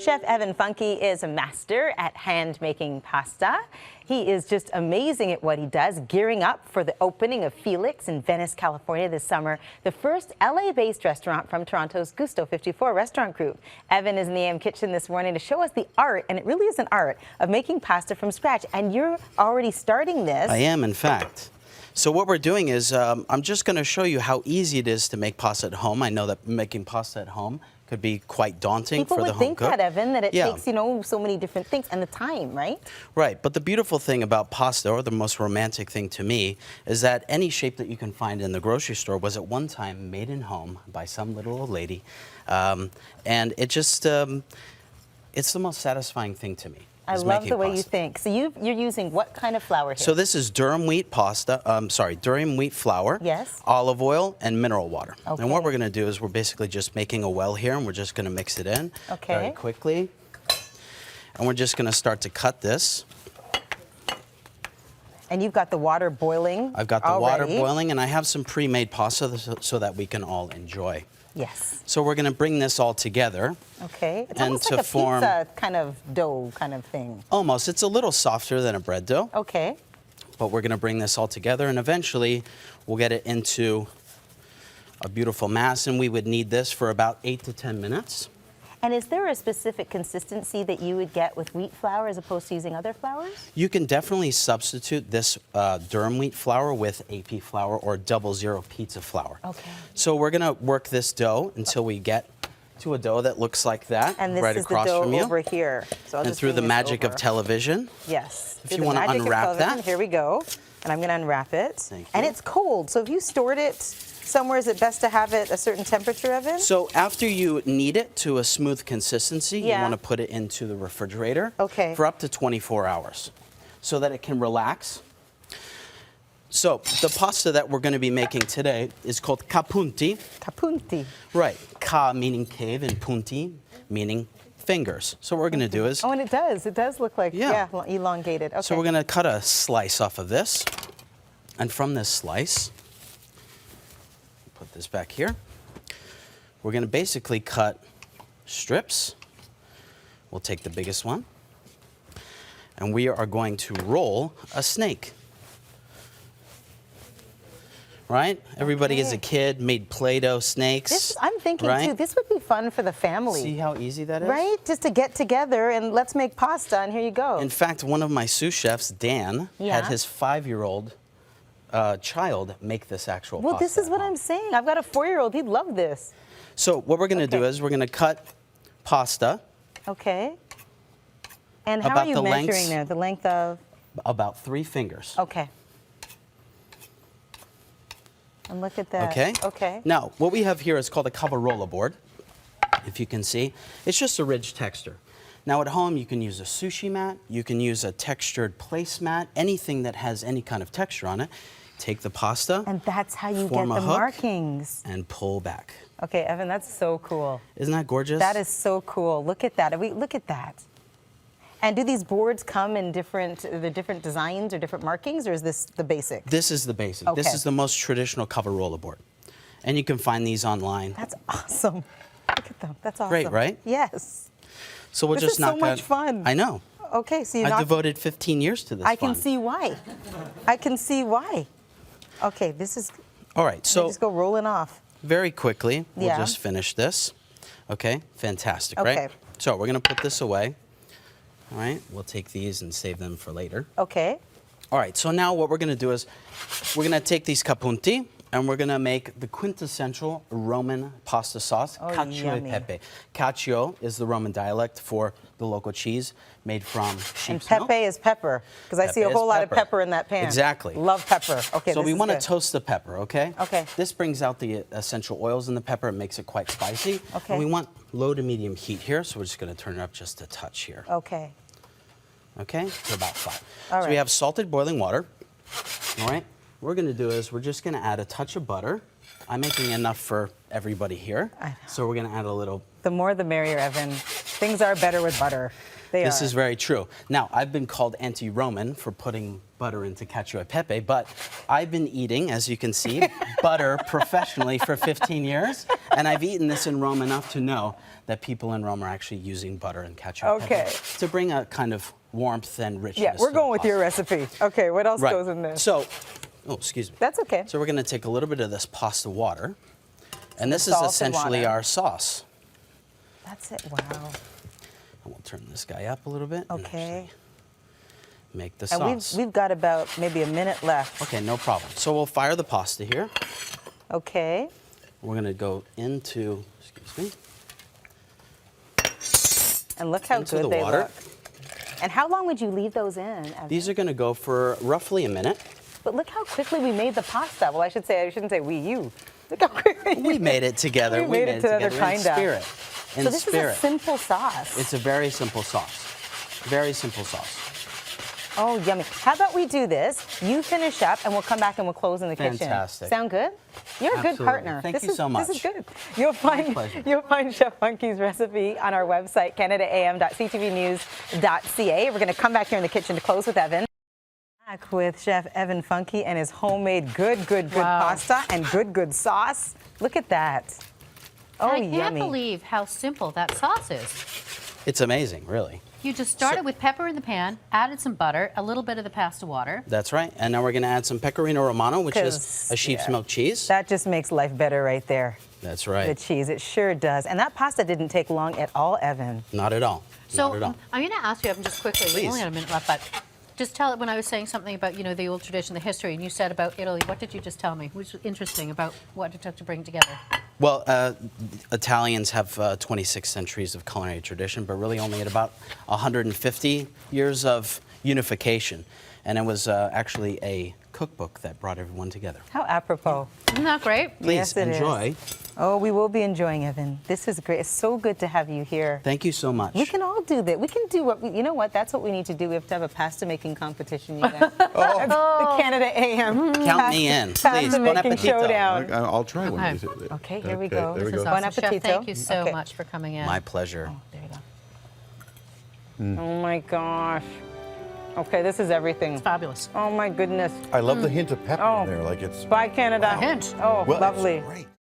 Chef Evan Funke is a master at hand-making pasta. He is just amazing at what he does, gearing up for the opening of Felix in Venice, California this summer, the first LA-based restaurant from Toronto's Gusto 54 restaurant group. Evan is in the AM kitchen this morning to show us the art, and it really is an art, of making pasta from scratch. And you're already starting this. I am, in fact. So what we're doing is I'm just going to show you how easy it is to make pasta at home. I know that making pasta at home could be quite daunting for the home cook. People would think that, Evan, that it takes, you know, so many different things and the time, right? Right, but the beautiful thing about pasta, or the most romantic thing to me, is that any shape that you can find in the grocery store was at one time made in home by some little old lady. And it just, it's the most satisfying thing to me. I love the way you think. So you're using what kind of flour here? So this is durum wheat pasta, durum wheat flour, yes, olive oil, and mineral water. Okay. And what we're going to do is we're basically just making a well here, and we're just going to mix it in very quickly. And we're just going to start to cut this. And you've got the water boiling. I've got the water boiling, and I have some pre-made pasta so that we can all enjoy. Yes. So we're going to bring this all together. Okay. It's and almost to like a form pizza kind of dough kind of thing. Almost. It's a little softer than a bread dough. Okay. But we're going to bring this all together, and eventually we'll get it into a beautiful mass, and we would need this for about 8 to 10 minutes. And is there a specific consistency that you would get with wheat flour as opposed to using other flours? You can definitely substitute this durum wheat flour with AP flour or 00 pizza flour. Okay. So we're going to work this dough until we get to a dough that looks like that, and this right is across the dough from you. Over here. So I'll and just through the magic over. of television. Yes. If you want to unwrap that. Here we go. And I'm going to unwrap it. Thank you. And it's cold. So if you stored it somewhere, is it best to have it a certain temperature, Evan? So after you knead it to a smooth consistency, you want to put it into the refrigerator for up to 24 hours so that it can relax. So the pasta that we're going to be making today is called capunti. Capunti. Right. Ca meaning cave and punti meaning fingers. So what we're going to do is... Oh, and it does look like, elongated. Okay. So we're going to cut a slice off of this. And from this slice, put this back here, we're going to basically cut strips. We'll take the biggest one. And we are going to roll a snake. Right? Everybody as a kid made Play-Doh snakes. I'm thinking, too, this would be fun for the family. See how easy that is? Right? Just to get together and let's make pasta, and here you go. In fact, one of my sous chefs, Dan, had his 5-year-old child make this actual pasta. Well, this is what I'm saying. I've got a 4-year-old. He'd love this. So what we're going to do is we're going to cut pasta. Okay. And how are you measuring there? The length of? About 3 fingers. Okay. And look at that. Okay. Okay. Now, what we have here is called a cavarola board, if you can see. It's just a ridge texture. Now, at home, you can use a sushi mat. You can use a textured placemat, anything that has any kind of texture on it. Take the pasta. And that's how you get the markings. And pull back. Okay, Evan, that's so cool. Isn't that gorgeous? That is so cool. Look at that. Look at that. And do these boards come in different designs or different markings, or is this the basic? This is the basic. Okay. This is the most traditional cavarola board. And you can find these online. That's awesome. Look at them. That's awesome. Great, right? Yes. So we'll just knock that. This is so much fun. I know. Okay, so I devoted 15 years to this. I can see why. I can see why. Okay, this is... All right, so... Just go rolling off. Very quickly, we'll just finish this. Okay, fantastic, right? So we're going to put this away. All right, we'll take these and save them for later. Okay. All right, so now what we're going to do is we're going to take these capunti and we're going to make the quintessential Roman pasta sauce, cacio e pepe. Cacio is the Roman dialect for the local cheese made from sheep's milk. And pepe is pepper, because I see a whole lot of pepper in that pan. Exactly. Love pepper. Okay, so we want to toast the pepper, okay? Okay. This brings out the essential oils in the pepper. It makes it quite spicy. Okay. And we want low to medium heat here, so we're just going to turn it up just a touch here. Okay. Okay, to about 5. All so we have salted boiling water. All right. What we're going to do is we're just going to add a touch of butter. I'm making enough for everybody here. So we're going to add a little. The more the merrier, Evan. Things are better with butter. This is very true. Now, I've been called anti-Roman for putting butter into cacio e pepe, but I've been eating, as you can see, butter professionally for 15 years, and I've eaten this in Rome enough to know that people in Rome are actually using butter and cacio e pepe to bring a kind of warmth and richness. Yeah, we're to going the with your recipe. Okay, what else goes in this? So, oh, excuse me. That's okay. So we're going to take a little bit of this pasta water, and this is essentially our sauce. That's it. Wow. And we'll turn this guy up a little bit. Okay. And make the And sauce. we've got about maybe a minute left. Okay, no problem. So we'll fire the pasta here. Okay. We're going to go into, excuse me. And look how into good the they water. look. And how long would you leave those in, Evan? These are going to go for roughly a minute. But look how quickly we made the pasta. Well, I shouldn't say we, you. Look how quickly. We made it together. We made it together, in kinda. spirit. In So this spirit. is a simple sauce. It's a very simple sauce. Very simple sauce. Oh, yummy. How about we do this? You finish up, and we'll come back and we'll close in the kitchen. Fantastic. Sound good? You're a good Absolutely. partner. Thank you so much. This is good. You'll find Chef Funke's recipe on our website, canadaam.ctvnews.ca. We're going to come back here in the kitchen to close with Evan. Back with Chef Evan Funke and his homemade good pasta and good sauce. Look at that. Oh, I yummy. can't believe how simple that sauce is. It's amazing, really. You just started with pepper in the pan, added some butter, a little bit of the pasta water. That's right. And now we're going to add some pecorino romano, which is a sheep's milk cheese. That just makes life better right there. That's right. The cheese, it sure does. And that pasta didn't take long at all, Evan. Not at all. So Not at all. I'm going to ask you, Evan, just quickly. We Please. only have a minute left, but just tell it when I was saying something about, the old tradition, the history, and you said about Italy. What did you just tell me? Which was interesting about what it took to bring together. Well, Italians have 26 centuries of culinary tradition, but really only at about 150 years of unification. And it was actually a cookbook that brought everyone together. How apropos. Isn't that great? Please Yes, it is. enjoy. Oh, we will be enjoying, Evan. This is great. It's so good to have you here. Thank you so much. We can all do that. We can do what you know what? That's what we need to do. We have to have a pasta making competition, you guys. The Canada AM. Count me in, please. Pasta Bon making appetito. showdown. I'll try one. Okay. Okay, here we go. There we This is go. Bon awesome. Chef, appetito. thank you so Okay. much for coming in. My pleasure. Oh, there you go. Oh my gosh. Okay, this is everything. It's fabulous. Oh my goodness. I love the hint of pepper Oh. in there, like it's. Bye, Canada. A hint. Oh, Well, lovely. It's great.